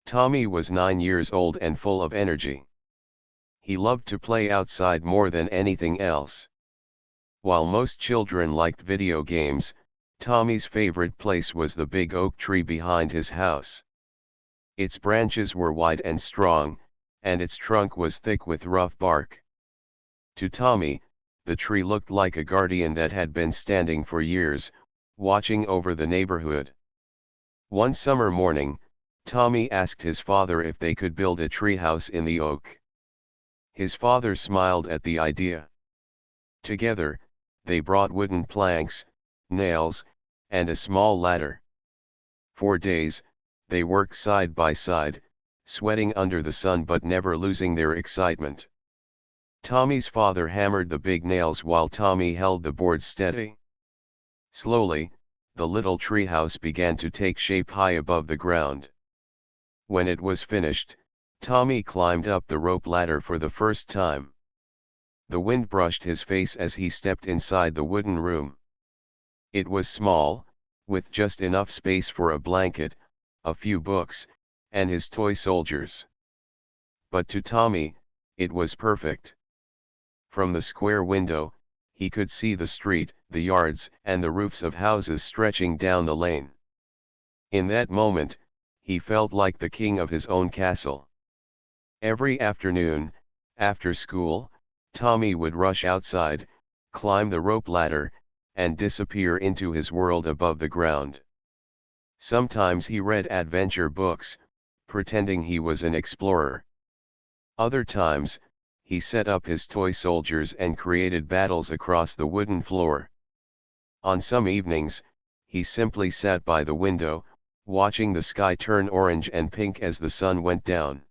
Tommy was 9 years old and full of energy. He loved to play outside more than anything else. While most children liked video games, Tommy's favorite place was the big oak tree behind his house. Its branches were wide and strong, and its trunk was thick with rough bark. To Tommy, the tree looked like a guardian that had been standing for years, watching over the neighborhood. One summer morning, Tommy asked his father if they could build a treehouse in the oak. His father smiled at the idea. Together, they brought wooden planks, nails, and a small ladder. For days, they worked side by side, sweating under the sun but never losing their excitement. Tommy's father hammered the big nails while Tommy held the boards steady. Slowly, the little treehouse began to take shape high above the ground. When it was finished, Tommy climbed up the rope ladder for the first time. The wind brushed his face as he stepped inside the wooden room. It was small, with just enough space for a blanket, a few books, and his toy soldiers. But to Tommy, it was perfect. From the square window, he could see the street, the yards, and the roofs of houses stretching down the lane. In that moment, he felt like the king of his own castle. Every afternoon, after school, Tommy would rush outside, climb the rope ladder, and disappear into his world above the ground. Sometimes he read adventure books, pretending he was an explorer. Other times, he set up his toy soldiers and created battles across the wooden floor. On some evenings, he simply sat by the window, watching the sky turn orange and pink as the sun went down.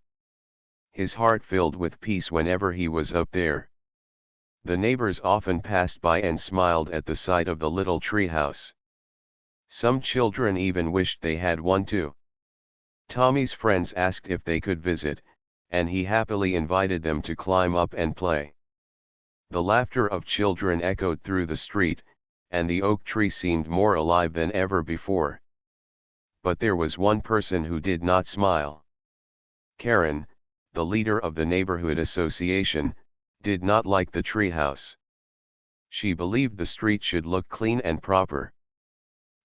His heart filled with peace whenever he was up there. The neighbors often passed by and smiled at the sight of the little treehouse. Some children even wished they had one too. Tommy's friends asked if they could visit, and he happily invited them to climb up and play. The laughter of children echoed through the street, and the oak tree seemed more alive than ever before. But there was one person who did not smile. Karen, the leader of the neighborhood association, did not like the treehouse. She believed the street should look clean and proper.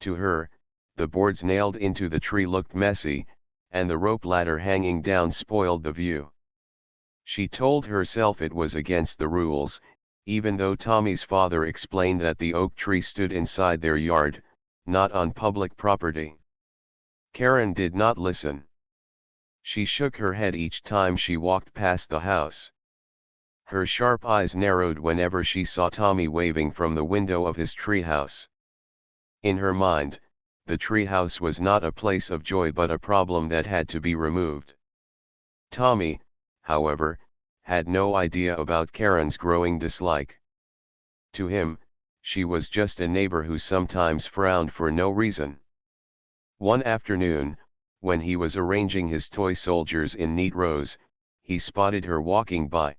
To her, the boards nailed into the tree looked messy, and the rope ladder hanging down spoiled the view. She told herself it was against the rules, even though Tommy's father explained that the oak tree stood inside their yard, not on public property. Karen did not listen. She shook her head each time she walked past the house. Her sharp eyes narrowed whenever she saw Tommy waving from the window of his treehouse. In her mind, the treehouse was not a place of joy but a problem that had to be removed. Tommy, however, had no idea about Karen's growing dislike. To him, she was just a neighbor who sometimes frowned for no reason. One afternoon, when he was arranging his toy soldiers in neat rows, he spotted her walking by.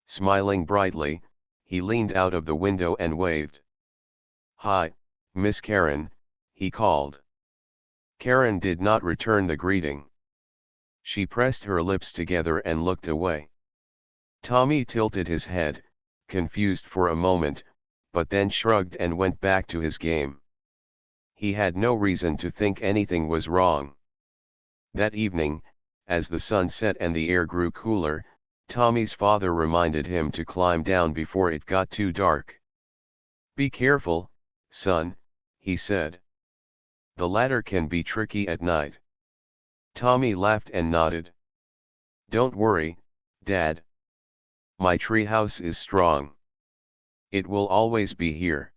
Smiling brightly, he leaned out of the window and waved. "Hi, Miss Karen," he called. Karen did not return the greeting. She pressed her lips together and looked away. Tommy tilted his head, confused for a moment, but then shrugged and went back to his game. He had no reason to think anything was wrong. That evening, as the sun set and the air grew cooler, Tommy's father reminded him to climb down before it got too dark. "Be careful, son," he said. "The ladder can be tricky at night." Tommy laughed and nodded. "Don't worry, Dad. My treehouse is strong. It will always be here."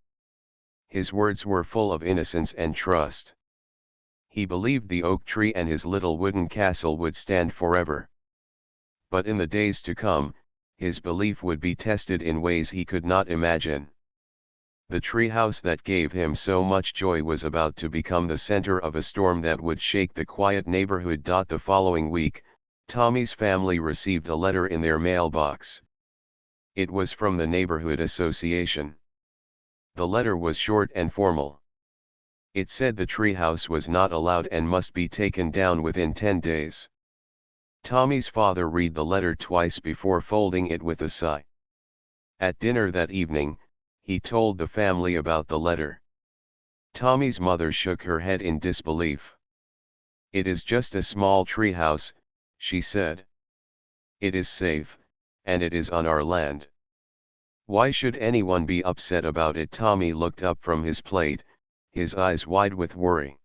His words were full of innocence and trust. He believed the oak tree and his little wooden castle would stand forever. But in the days to come, his belief would be tested in ways he could not imagine. The treehouse that gave him so much joy was about to become the center of a storm that would shake the quiet neighborhood. The following week, Tommy's family received a letter in their mailbox. It was from the neighborhood association. The letter was short and formal. It said the treehouse was not allowed and must be taken down within 10 days. Tommy's father read the letter twice before folding it with a sigh. At dinner that evening, he told the family about the letter. Tommy's mother shook her head in disbelief. "It is just a small treehouse," she said. "It is safe, and it is on our land. Why should anyone be upset about it?" Tommy looked up from his plate, his eyes wide with worry.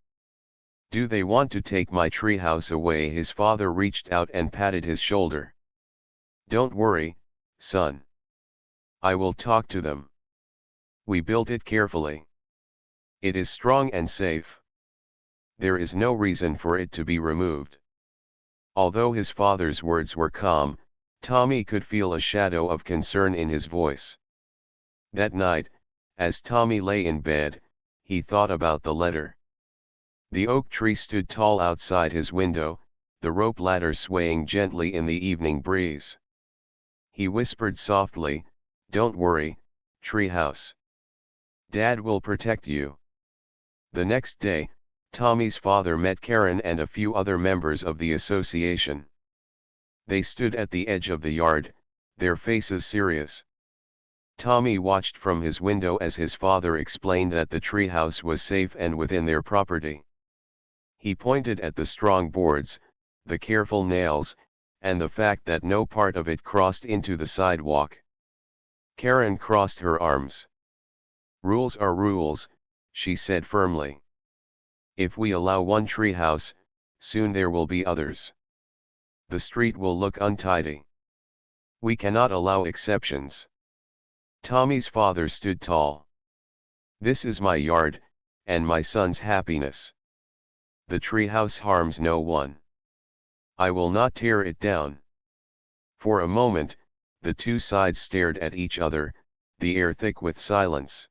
"Do they want to take my treehouse away?" His father reached out and patted his shoulder. "Don't worry, son. I will talk to them. We built it carefully. It is strong and safe. There is no reason for it to be removed." Although his father's words were calm, Tommy could feel a shadow of concern in his voice. That night, as Tommy lay in bed, he thought about the letter. The oak tree stood tall outside his window, the rope ladder swaying gently in the evening breeze. He whispered softly, "Don't worry, treehouse. Dad will protect you." The next day, Tommy's father met Karen and a few other members of the association. They stood at the edge of the yard, their faces serious. Tommy watched from his window as his father explained that the treehouse was safe and within their property. He pointed at the strong boards, the careful nails, and the fact that no part of it crossed into the sidewalk. Karen crossed her arms. "Rules are rules," she said firmly. "If we allow one treehouse, soon there will be others. The street will look untidy. We cannot allow exceptions." Tommy's father stood tall. "This is my yard, and my son's happiness. The treehouse harms no one. I will not tear it down." For a moment, the two sides stared at each other, the air thick with silence.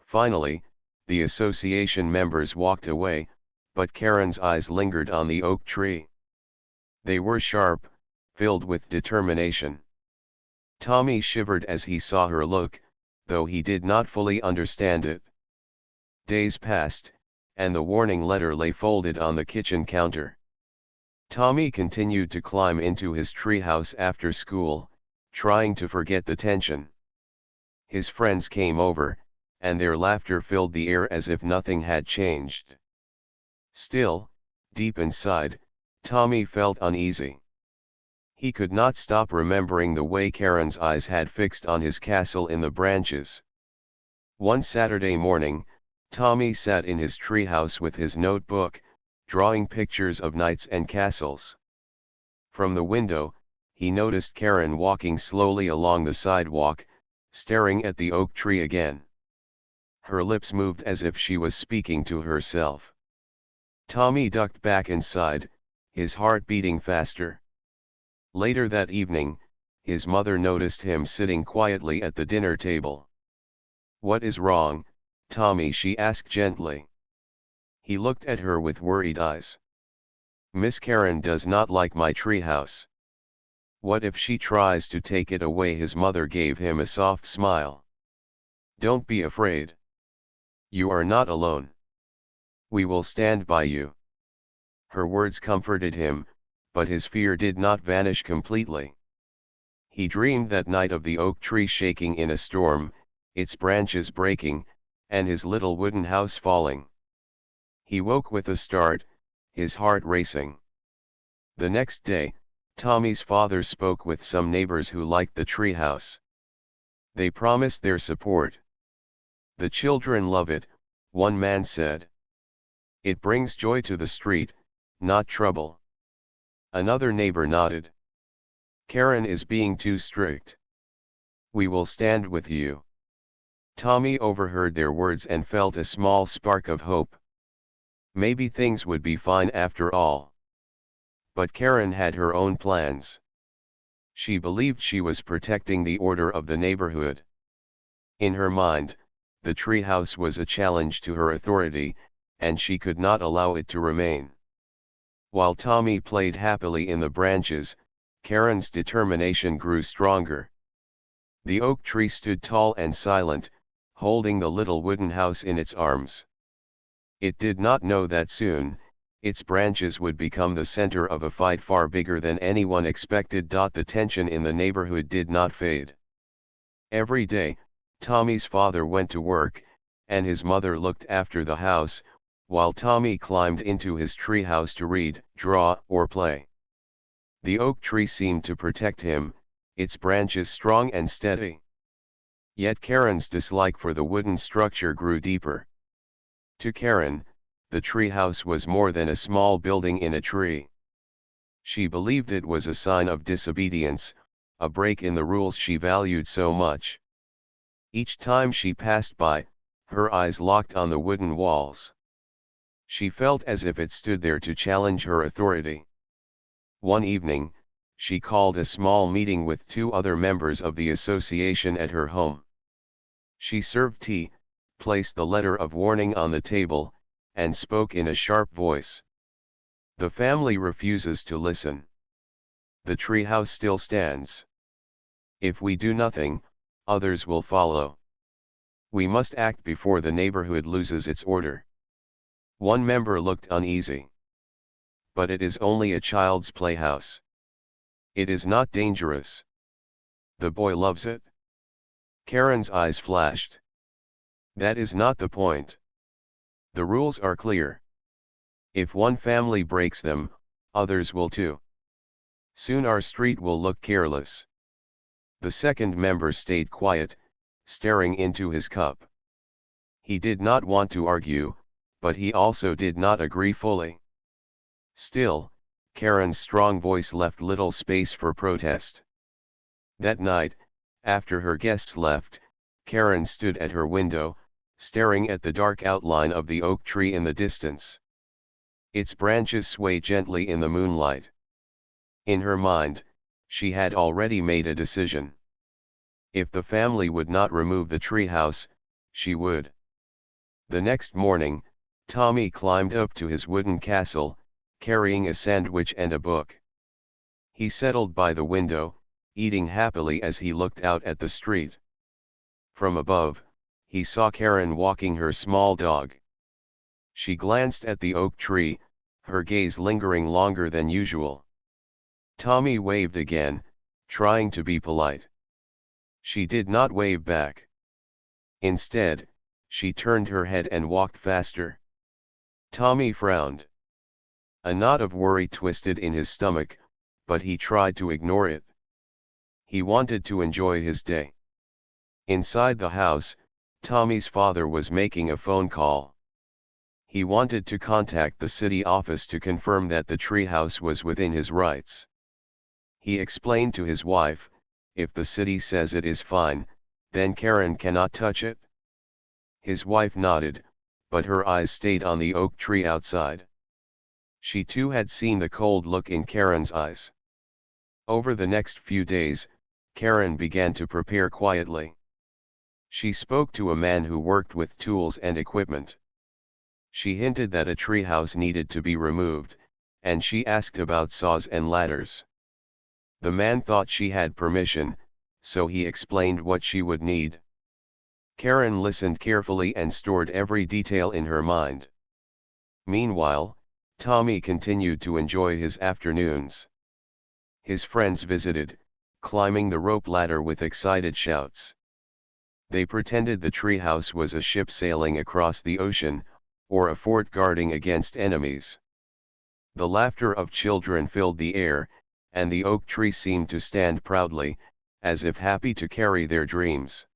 Finally, the association members walked away, but Karen's eyes lingered on the oak tree. They were sharp, filled with determination. Tommy shivered as he saw her look, though he did not fully understand it. Days passed, and the warning letter lay folded on the kitchen counter. Tommy continued to climb into his treehouse after school, trying to forget the tension. His friends came over, and their laughter filled the air as if nothing had changed. Still, deep inside, Tommy felt uneasy. He could not stop remembering the way Karen's eyes had fixed on his castle in the branches. One Saturday morning, Tommy sat in his treehouse with his notebook, drawing pictures of knights and castles. From the window, he noticed Karen walking slowly along the sidewalk, staring at the oak tree again. Her lips moved as if she was speaking to herself. Tommy ducked back inside, his heart beating faster. Later that evening, his mother noticed him sitting quietly at the dinner table. "What is wrong, Tommy?" she asked gently. He looked at her with worried eyes. "Miss Karen does not like my treehouse. What if she tries to take it away?" His mother gave him a soft smile. "Don't be afraid. You are not alone. We will stand by you." Her words comforted him, but his fear did not vanish completely. He dreamed that night of the oak tree shaking in a storm, its branches breaking, and his little wooden house falling. He woke with a start, his heart racing. The next day, Tommy's father spoke with some neighbors who liked the treehouse. They promised their support. "The children love it," one man said. "It brings joy to the street, not trouble." Another neighbor nodded. "Karen is being too strict. We will stand with you." Tommy overheard their words and felt a small spark of hope. Maybe things would be fine after all. But Karen had her own plans. She believed she was protecting the order of the neighborhood. In her mind, the treehouse was a challenge to her authority, and she could not allow it to remain. While Tommy played happily in the branches, Karen's determination grew stronger. The oak tree stood tall and silent, holding the little wooden house in its arms. It did not know that soon, its branches would become the center of a fight far bigger than anyone expected. The tension in the neighborhood did not fade. Every day, Tommy's father went to work, and his mother looked after the house, while Tommy climbed into his treehouse to read, draw, or play. The oak tree seemed to protect him, its branches strong and steady. Yet Karen's dislike for the wooden structure grew deeper. To Karen, the treehouse was more than a small building in a tree. She believed it was a sign of disobedience, a break in the rules she valued so much. Each time she passed by, her eyes locked on the wooden walls. She felt as if it stood there to challenge her authority. One evening, she called a small meeting with 2 other members of the association at her home. She served tea, placed the letter of warning on the table, and spoke in a sharp voice. The family refuses to listen. The treehouse still stands. If we do nothing, others will follow. We must act before the neighborhood loses its order. One member looked uneasy. But it is only a child's playhouse. It is not dangerous. The boy loves it. Karen's eyes flashed. That is not the point. The rules are clear. If one family breaks them, others will too. Soon our street will look careless. The second member stayed quiet, staring into his cup. He did not want to argue, but he also did not agree fully. Still, Karen's strong voice left little space for protest. That night, after her guests left, Karen stood at her window, staring at the dark outline of the oak tree in the distance. Its branches swayed gently in the moonlight. In her mind, she had already made a decision. If the family would not remove the treehouse, she would. The next morning, Tommy climbed up to his wooden castle, carrying a sandwich and a book. He settled by the window, eating happily as he looked out at the street. From above, he saw Karen walking her small dog. She glanced at the oak tree, her gaze lingering longer than usual. Tommy waved again, trying to be polite. She did not wave back. Instead, she turned her head and walked faster. Tommy frowned. A knot of worry twisted in his stomach, but he tried to ignore it. He wanted to enjoy his day. Inside the house, Tommy's father was making a phone call. He wanted to contact the city office to confirm that the treehouse was within his rights. He explained to his wife, if the city says it is fine, then Karen cannot touch it. His wife nodded, but her eyes stayed on the oak tree outside. She too had seen the cold look in Karen's eyes. Over the next few days, Karen began to prepare quietly. She spoke to a man who worked with tools and equipment. She hinted that a treehouse needed to be removed, and she asked about saws and ladders. The man thought she had permission, so he explained what she would need. Karen listened carefully and stored every detail in her mind. Meanwhile, Tommy continued to enjoy his afternoons. His friends visited, climbing the rope ladder with excited shouts. They pretended the treehouse was a ship sailing across the ocean, or a fort guarding against enemies. The laughter of children filled the air, and the oak tree seemed to stand proudly, as if happy to carry their dreams.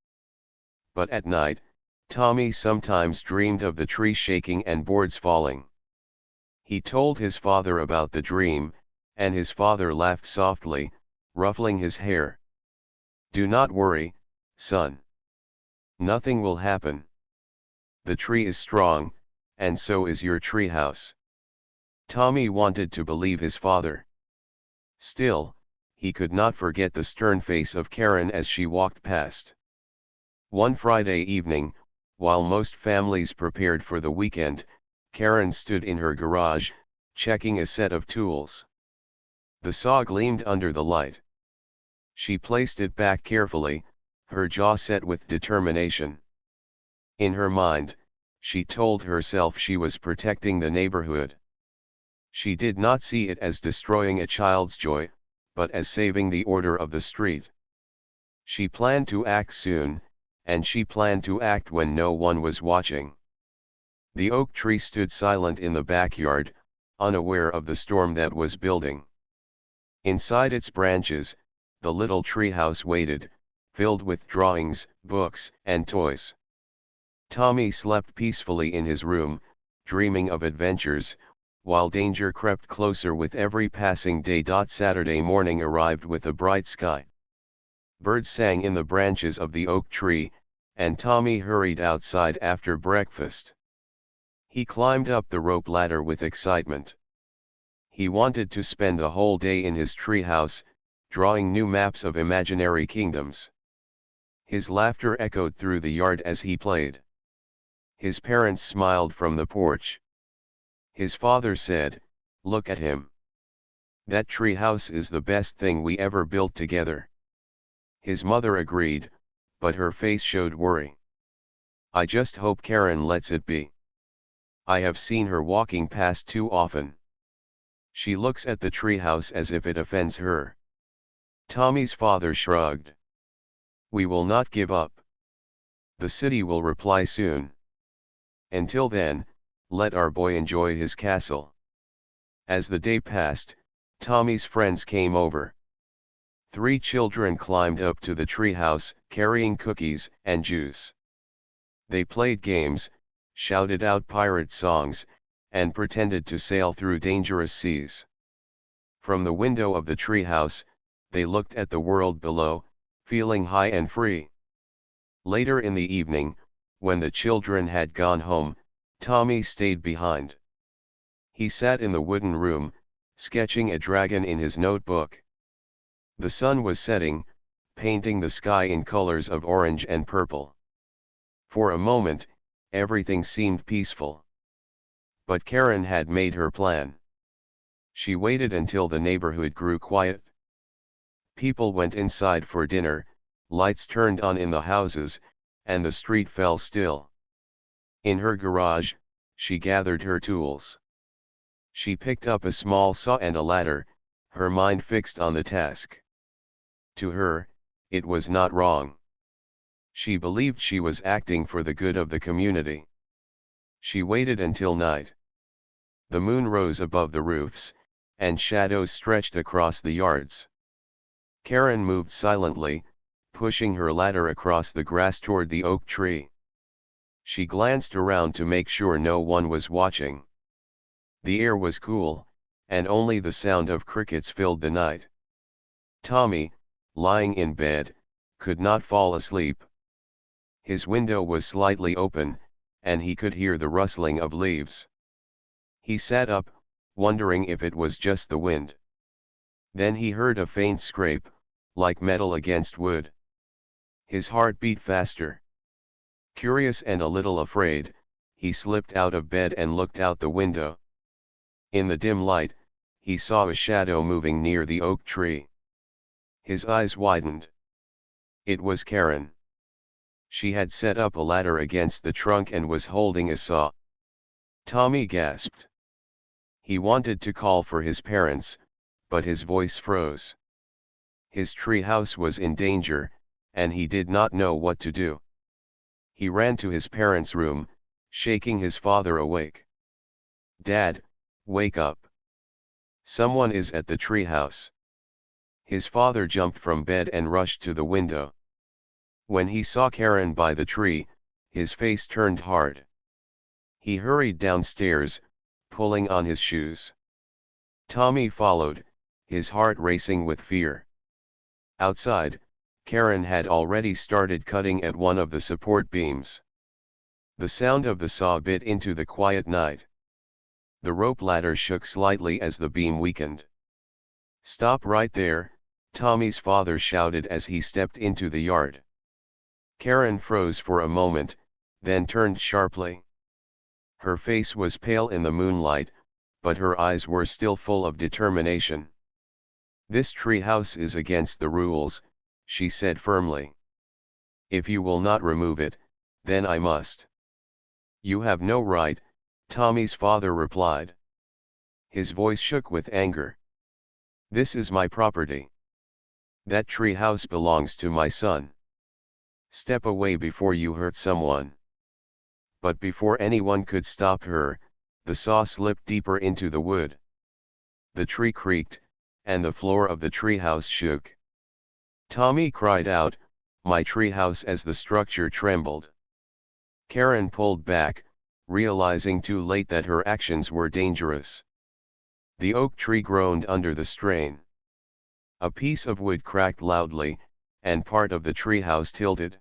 But at night, Tommy sometimes dreamed of the tree shaking and boards falling. He told his father about the dream, and his father laughed softly, ruffling his hair. "Do not worry, son. Nothing will happen. The tree is strong, and so is your treehouse." Tommy wanted to believe his father. Still, he could not forget the stern face of Karen as she walked past. One Friday evening, while most families prepared for the weekend, Karen stood in her garage, checking a set of tools. The saw gleamed under the light. She placed it back carefully, her jaw set with determination. In her mind, she told herself she was protecting the neighborhood. She did not see it as destroying a child's joy, but as saving the order of the street. She planned to act soon, and she planned to act when no one was watching. The oak tree stood silent in the backyard, unaware of the storm that was building. Inside its branches, the little treehouse waited, filled with drawings, books, and toys. Tommy slept peacefully in his room, dreaming of adventures, while danger crept closer with every passing day. Saturday morning arrived with a bright sky. Birds sang in the branches of the oak tree, and Tommy hurried outside after breakfast. He climbed up the rope ladder with excitement. He wanted to spend the whole day in his treehouse, drawing new maps of imaginary kingdoms. His laughter echoed through the yard as he played. His parents smiled from the porch. His father said, "Look at him. That treehouse is the best thing we ever built together." His mother agreed, but her face showed worry. "I just hope Karen lets it be. I have seen her walking past too often. She looks at the treehouse as if it offends her." Tommy's father shrugged. "We will not give up. The city will reply soon. Until then, let our boy enjoy his castle." As the day passed, Tommy's friends came over. 3 children climbed up to the treehouse, carrying cookies and juice. They played games, shouted out pirate songs, and pretended to sail through dangerous seas. From the window of the treehouse, they looked at the world below, feeling high and free. Later in the evening, when the children had gone home, Tommy stayed behind. He sat in the wooden room, sketching a dragon in his notebook. The sun was setting, painting the sky in colors of orange and purple. For a moment, everything seemed peaceful. But Karen had made her plan. She waited until the neighborhood grew quiet. People went inside for dinner, lights turned on in the houses, and the street fell still. In her garage, she gathered her tools. She picked up a small saw and a ladder, her mind fixed on the task. To her, it was not wrong. She believed she was acting for the good of the community. She waited until night. The moon rose above the roofs, and shadows stretched across the yards. Karen moved silently, pushing her ladder across the grass toward the oak tree. She glanced around to make sure no one was watching. The air was cool, and only the sound of crickets filled the night. Tommy, lying in bed, could not fall asleep. His window was slightly open, and he could hear the rustling of leaves. He sat up, wondering if it was just the wind. Then he heard a faint scrape, like metal against wood. His heart beat faster. Curious and a little afraid, he slipped out of bed and looked out the window. In the dim light, he saw a shadow moving near the oak tree. His eyes widened. It was Karen. She had set up a ladder against the trunk and was holding a saw. Tommy gasped. He wanted to call for his parents, but his voice froze. His treehouse was in danger, and he did not know what to do. He ran to his parents' room, shaking his father awake. "Dad, wake up. Someone is at the treehouse." His father jumped from bed and rushed to the window. When he saw Karen by the tree, his face turned hard. He hurried downstairs, pulling on his shoes. Tommy followed, his heart racing with fear. Outside, Karen had already started cutting at one of the support beams. The sound of the saw bit into the quiet night. The rope ladder shook slightly as the beam weakened. "Stop right there," Tommy's father shouted as he stepped into the yard. Karen froze for a moment, then turned sharply. Her face was pale in the moonlight, but her eyes were still full of determination. "This treehouse is against the rules," she said firmly. "If you will not remove it, then I must." "You have no right," Tommy's father replied. His voice shook with anger. "This is my property. That tree house belongs to my son. Step away before you hurt someone." But before anyone could stop her, the saw slipped deeper into the wood. The tree creaked, and the floor of the treehouse shook. Tommy cried out, "My treehouse," as the structure trembled. Karen pulled back, realizing too late that her actions were dangerous. The oak tree groaned under the strain. A piece of wood cracked loudly, and part of the treehouse tilted.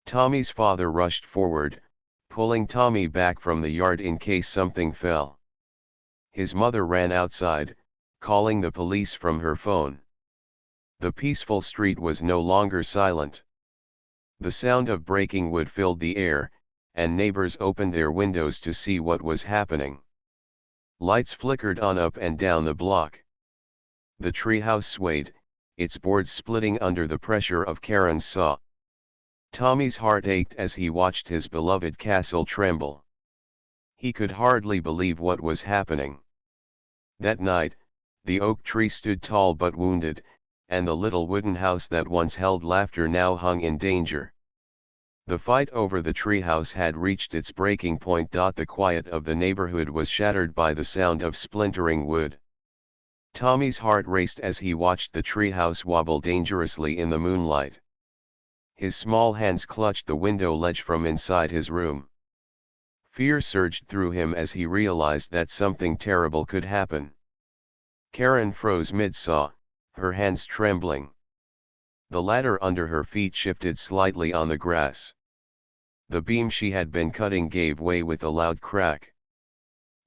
Tommy's father rushed forward, pulling Tommy back from the yard in case something fell. His mother ran outside, calling the police from her phone. The peaceful street was no longer silent. The sound of breaking wood filled the air, and neighbors opened their windows to see what was happening. Lights flickered on up and down the block. The treehouse swayed, its boards splitting under the pressure of Karen's saw. Tommy's heart ached as he watched his beloved castle tremble. He could hardly believe what was happening. That night, the oak tree stood tall but wounded, and the little wooden house that once held laughter now hung in danger. The fight over the treehouse had reached its breaking point. The quiet of the neighborhood was shattered by the sound of splintering wood. Tommy's heart raced as he watched the treehouse wobble dangerously in the moonlight. His small hands clutched the window ledge from inside his room. Fear surged through him as he realized that something terrible could happen. Karen froze mid-saw, her hands trembling. The ladder under her feet shifted slightly on the grass. The beam she had been cutting gave way with a loud crack.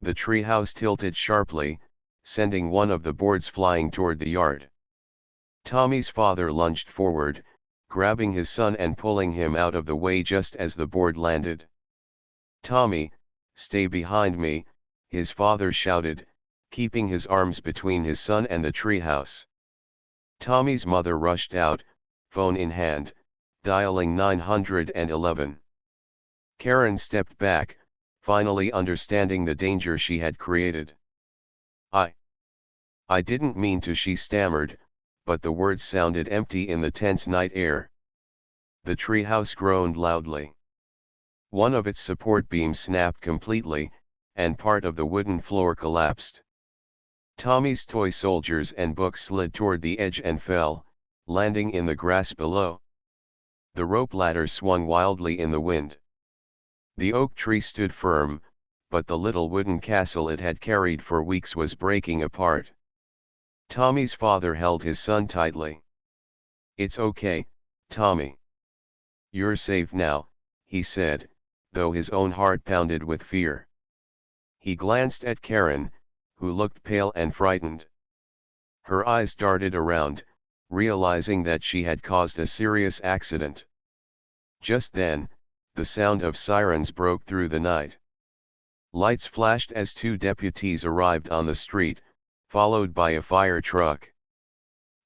The treehouse tilted sharply, sending one of the boards flying toward the yard. Tommy's father lunged forward, grabbing his son and pulling him out of the way just as the board landed. "Tommy, stay behind me," his father shouted, keeping his arms between his son and the treehouse. Tommy's mother rushed out, phone in hand, dialing 911. Karen stepped back, finally understanding the danger she had created. I didn't mean to," she stammered, but the words sounded empty in the tense night air. The treehouse groaned loudly. One of its support beams snapped completely, and part of the wooden floor collapsed. Tommy's toy soldiers and books slid toward the edge and fell, landing in the grass below. The rope ladder swung wildly in the wind. The oak tree stood firm, but the little wooden castle it had carried for weeks was breaking apart. Tommy's father held his son tightly. "It's okay, Tommy. You're safe now," he said, though his own heart pounded with fear. He glanced at Karen, who looked pale and frightened. Her eyes darted around, realizing that she had caused a serious accident. Just then, the sound of sirens broke through the night. Lights flashed as two deputies arrived on the street, followed by a fire truck.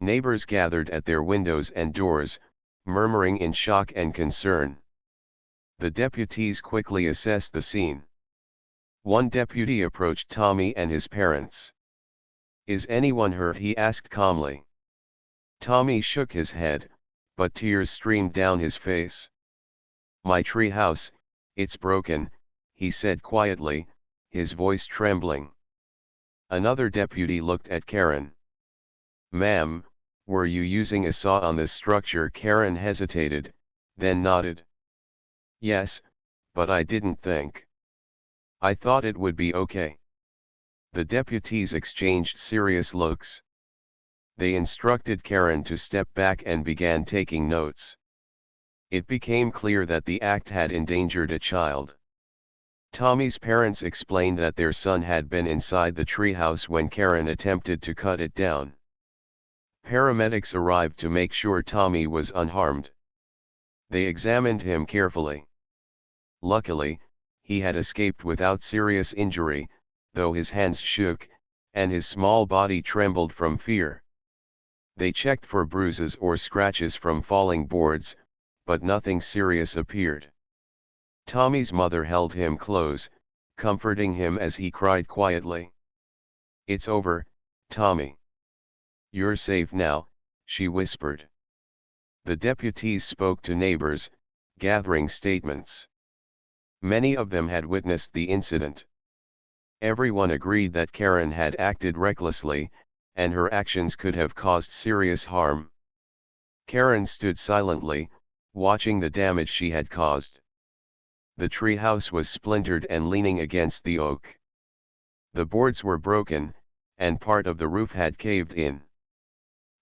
Neighbors gathered at their windows and doors, murmuring in shock and concern. The deputies quickly assessed the scene. One deputy approached Tommy and his parents. "Is anyone hurt?" he asked calmly. Tommy shook his head, but tears streamed down his face. "My tree house, it's broken," he said quietly, his voice trembling. Another deputy looked at Karen. "Ma'am, were you using a saw on this structure?" Karen hesitated, then nodded. "Yes, but I didn't think. I thought it would be okay." The deputies exchanged serious looks. They instructed Karen to step back and began taking notes. It became clear that the act had endangered a child. Tommy's parents explained that their son had been inside the treehouse when Karen attempted to cut it down. Paramedics arrived to make sure Tommy was unharmed. They examined him carefully. Luckily, he had escaped without serious injury, though his hands shook, and his small body trembled from fear. They checked for bruises or scratches from falling boards, but nothing serious appeared. Tommy's mother held him close, comforting him as he cried quietly. "It's over, Tommy. You're safe now," she whispered. The deputies spoke to neighbors, gathering statements. Many of them had witnessed the incident. Everyone agreed that Karen had acted recklessly, and her actions could have caused serious harm. Karen stood silently, watching the damage she had caused. The treehouse was splintered and leaning against the oak. The boards were broken, and part of the roof had caved in.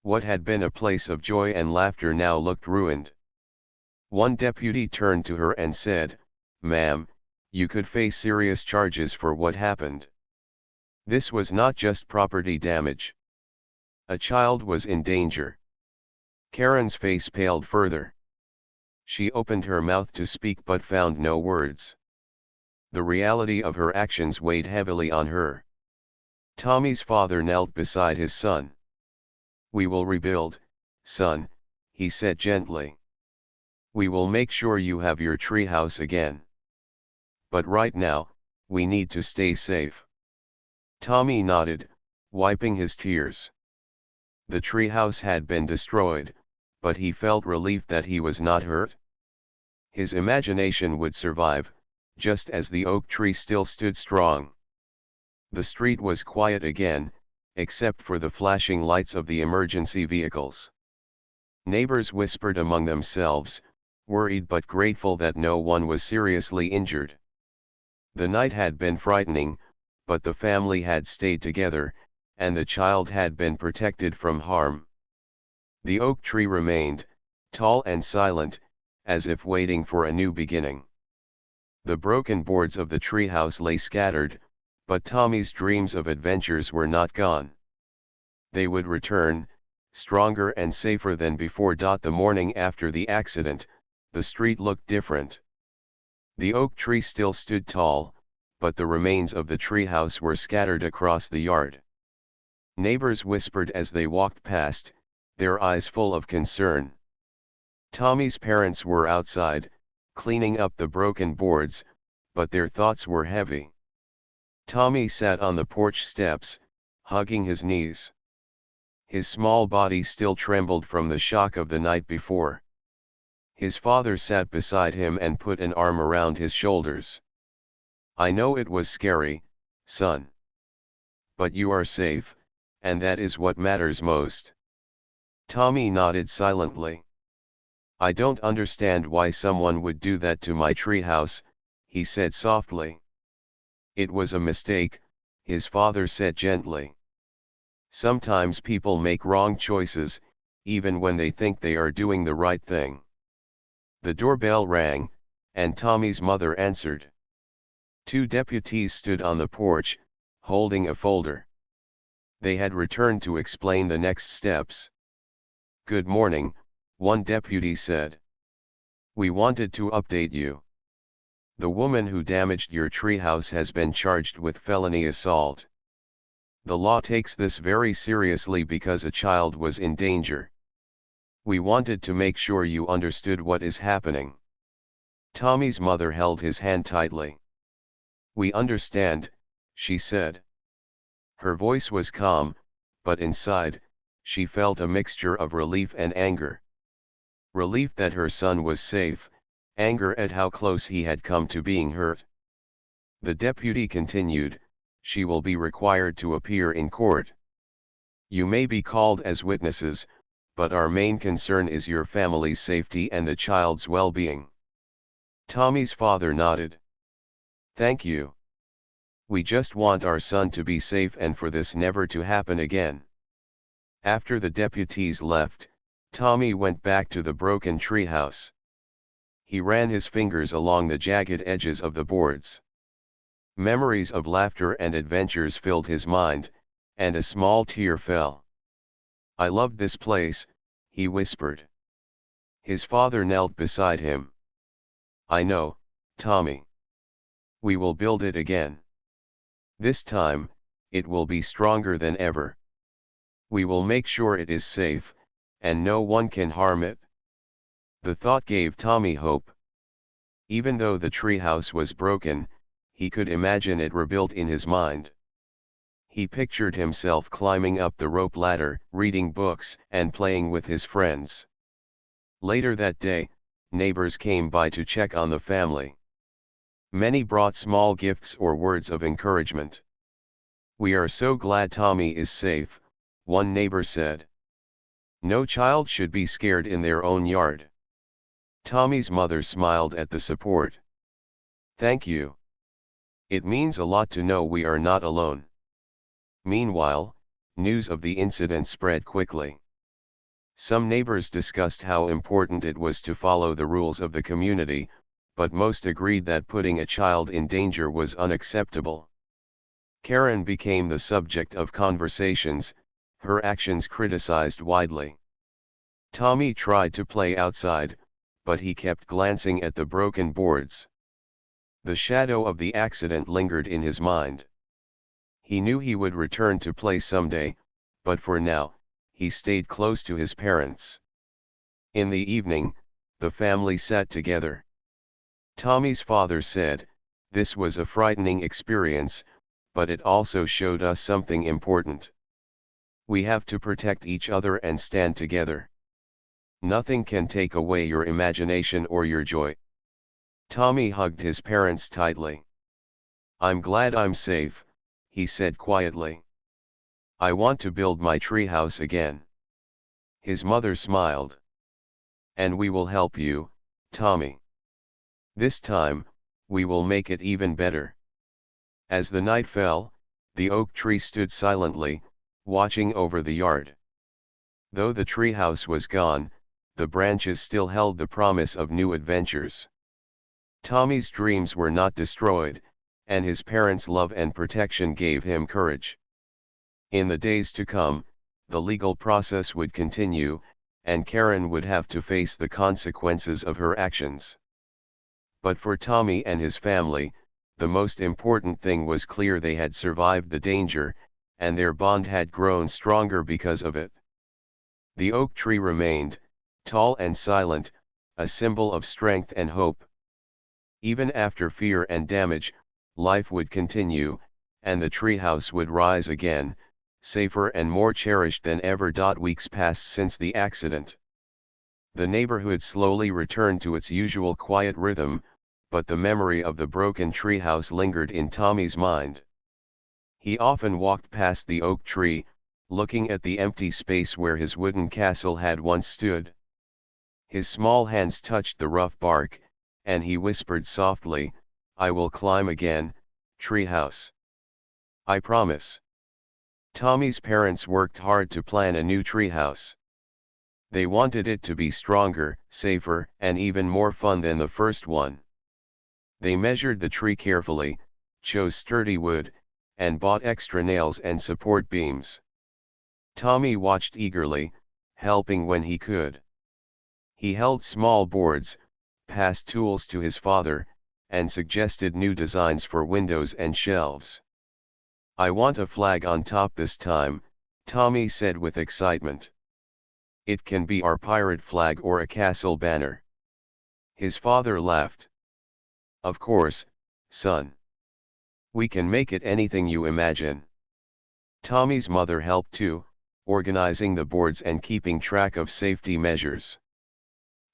What had been a place of joy and laughter now looked ruined. One deputy turned to her and said, "Ma'am, you could face serious charges for what happened. This was not just property damage. A child was in danger." Karen's face paled further. She opened her mouth to speak but found no words. The reality of her actions weighed heavily on her. Tommy's father knelt beside his son. "We will rebuild, son," he said gently. "We will make sure you have your treehouse again. But right now, we need to stay safe." Tommy nodded, wiping his tears. The treehouse had been destroyed, but he felt relief that he was not hurt. His imagination would survive, just as the oak tree still stood strong. The street was quiet again, except for the flashing lights of the emergency vehicles. Neighbors whispered among themselves, worried but grateful that no one was seriously injured. The night had been frightening, but the family had stayed together, and the child had been protected from harm. The oak tree remained, tall and silent, as if waiting for a new beginning. The broken boards of the treehouse lay scattered, but Tommy's dreams of adventures were not gone. They would return, stronger and safer than before. The morning after the accident, the street looked different. The oak tree still stood tall, but the remains of the treehouse were scattered across the yard. Neighbors whispered as they walked past, their eyes full of concern. Tommy's parents were outside, cleaning up the broken boards, but their thoughts were heavy. Tommy sat on the porch steps, hugging his knees. His small body still trembled from the shock of the night before. His father sat beside him and put an arm around his shoulders. "I know it was scary, son. But you are safe, and that is what matters most." Tommy nodded silently. "I don't understand why someone would do that to my treehouse," he said softly. "It was a mistake," his father said gently. "Sometimes people make wrong choices, even when they think they are doing the right thing." The doorbell rang, and Tommy's mother answered. Two deputies stood on the porch, holding a folder. They had returned to explain the next steps. "Good morning," one deputy said. "We wanted to update you. The woman who damaged your treehouse has been charged with felony assault. The law takes this very seriously because a child was in danger. We wanted to make sure you understood what is happening." Tommy's mother held his hand tightly. "We understand," she said. Her voice was calm, but inside, she felt a mixture of relief and anger. Relief that her son was safe, anger at how close he had come to being hurt. The deputy continued, "She will be required to appear in court. You may be called as witnesses, but our main concern is your family's safety and the child's well-being." Tommy's father nodded. "Thank you. We just want our son to be safe and for this never to happen again." After the deputies left, Tommy went back to the broken treehouse. He ran his fingers along the jagged edges of the boards. Memories of laughter and adventures filled his mind, and a small tear fell. "I loved this place," he whispered. His father knelt beside him. "I know, Tommy. We will build it again. This time, it will be stronger than ever. We will make sure it is safe, and no one can harm it." The thought gave Tommy hope. Even though the treehouse was broken, he could imagine it rebuilt in his mind. He pictured himself climbing up the rope ladder, reading books, and playing with his friends. Later that day, neighbors came by to check on the family. Many brought small gifts or words of encouragement. "We are so glad Tommy is safe," one neighbor said. "No child should be scared in their own yard." Tommy's mother smiled at the support. "Thank you. It means a lot to know we are not alone." Meanwhile, news of the incident spread quickly. Some neighbors discussed how important it was to follow the rules of the community, but most agreed that putting a child in danger was unacceptable. Karen became the subject of conversations, her actions criticized widely. Tommy tried to play outside, but he kept glancing at the broken boards. The shadow of the accident lingered in his mind. He knew he would return to play someday, but for now, he stayed close to his parents. In the evening, the family sat together. Tommy's father said, "This was a frightening experience, but it also showed us something important. We have to protect each other and stand together. Nothing can take away your imagination or your joy." Tommy hugged his parents tightly. "I'm glad I'm safe," he said quietly. "I want to build my treehouse again." His mother smiled. "And we will help you, Tommy. This time, we will make it even better." As the night fell, the oak tree stood silently, watching over the yard. Though the treehouse was gone, the branches still held the promise of new adventures. Tommy's dreams were not destroyed, and his parents' love and protection gave him courage. In the days to come, the legal process would continue, and Karen would have to face the consequences of her actions. But for Tommy and his family, the most important thing was clear: they had survived the danger, and their bond had grown stronger because of it. The oak tree remained, tall and silent, a symbol of strength and hope. Even after fear and damage, life would continue, and the treehouse would rise again, safer and more cherished than ever. Weeks passed since the accident. The neighborhood slowly returned to its usual quiet rhythm, but the memory of the broken treehouse lingered in Tommy's mind. He often walked past the oak tree, looking at the empty space where his wooden castle had once stood. His small hands touched the rough bark, and he whispered softly, "I will climb again, treehouse. I promise." Tommy's parents worked hard to plan a new treehouse. They wanted it to be stronger, safer, and even more fun than the first one. They measured the tree carefully, chose sturdy wood, and bought extra nails and support beams. Tommy watched eagerly, helping when he could. He held small boards, passed tools to his father, and suggested new designs for windows and shelves. "I want a flag on top this time," Tommy said with excitement. "It can be our pirate flag or a castle banner." His father laughed. "Of course, son. We can make it anything you imagine." Tommy's mother helped too, organizing the boards and keeping track of safety measures.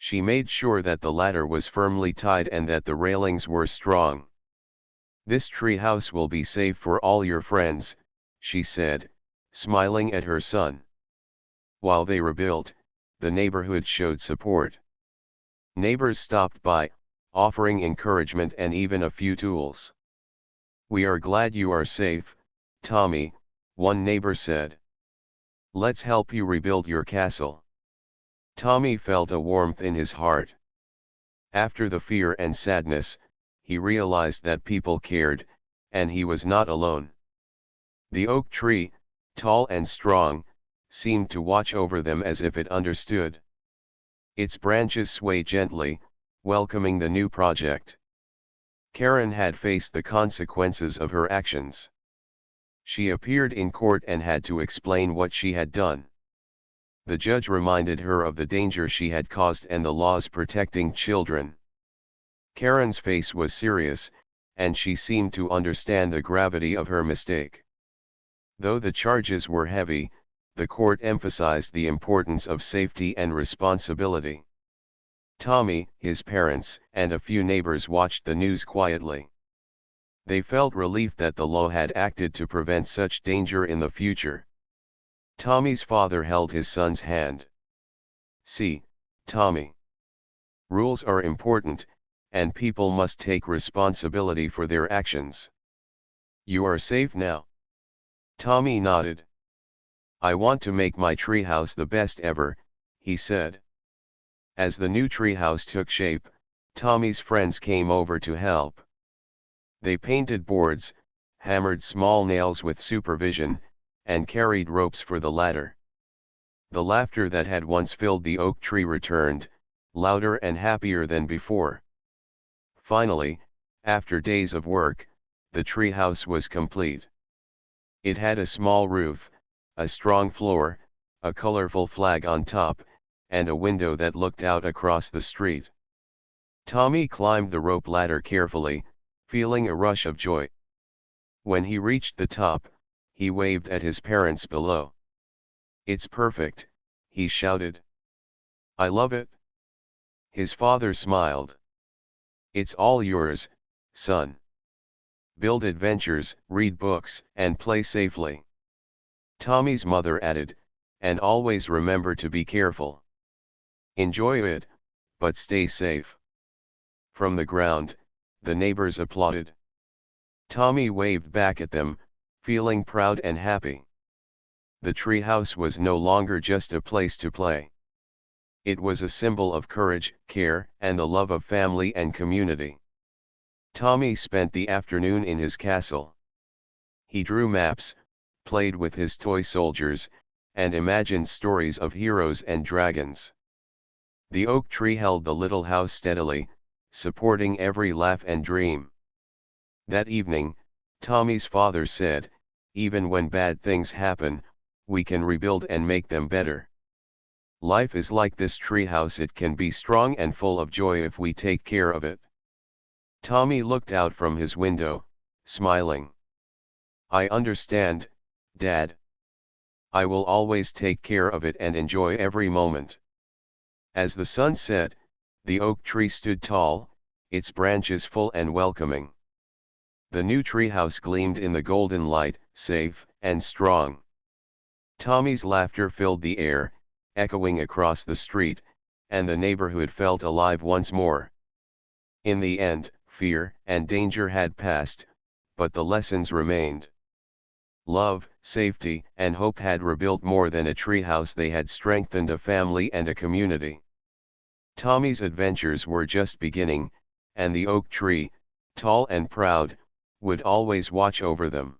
She made sure that the ladder was firmly tied and that the railings were strong. "This treehouse will be safe for all your friends," she said, smiling at her son. While they rebuilt, the neighborhood showed support. Neighbors stopped by, offering encouragement and even a few tools. "We are glad you are safe, Tommy," one neighbor said. "Let's help you rebuild your castle." Tommy felt a warmth in his heart. After the fear and sadness, he realized that people cared, and he was not alone. The oak tree, tall and strong, seemed to watch over them as if it understood. Its branches swayed gently, welcoming the new project. Karen had faced the consequences of her actions. She appeared in court and had to explain what she had done. The judge reminded her of the danger she had caused and the laws protecting children. Karen's face was serious, and she seemed to understand the gravity of her mistake. Though the charges were heavy, the court emphasized the importance of safety and responsibility. Tommy, his parents, and a few neighbors watched the news quietly. They felt relief that the law had acted to prevent such danger in the future. Tommy's father held his son's hand. "See, Tommy. Rules are important, and people must take responsibility for their actions. You are safe now." Tommy nodded. "I want to make my treehouse the best ever," he said. As the new treehouse took shape, Tommy's friends came over to help. They painted boards, hammered small nails with supervision, and carried ropes for the ladder. The laughter that had once filled the oak tree returned, louder and happier than before. Finally, after days of work, the treehouse was complete. It had a small roof, a strong floor, a colorful flag on top, and a window that looked out across the street. Tommy climbed the rope ladder carefully, feeling a rush of joy. When he reached the top, he waved at his parents below. "It's perfect," he shouted. "I love it." His father smiled. "It's all yours, son. Build adventures, read books, and play safely." Tommy's mother added, "And always remember to be careful. Enjoy it, but stay safe." From the ground, the neighbors applauded. Tommy waved back at them, feeling proud and happy. The treehouse was no longer just a place to play. It was a symbol of courage, care, and the love of family and community. Tommy spent the afternoon in his castle. He drew maps, played with his toy soldiers, and imagined stories of heroes and dragons. The oak tree held the little house steadily, supporting every laugh and dream. That evening, Tommy's father said, "Even when bad things happen, we can rebuild and make them better. Life is like this treehouse, it can be strong and full of joy if we take care of it." Tommy looked out from his window, smiling. "I understand, Dad. I will always take care of it and enjoy every moment." As the sun set, the oak tree stood tall, its branches full and welcoming. The new treehouse gleamed in the golden light, safe and strong. Tommy's laughter filled the air, echoing across the street, and the neighborhood felt alive once more. In the end, fear and danger had passed, but the lessons remained. Love, safety, and hope had rebuilt more than a treehouse, they had strengthened a family and a community. Tommy's adventures were just beginning, and the oak tree, tall and proud, would always watch over them.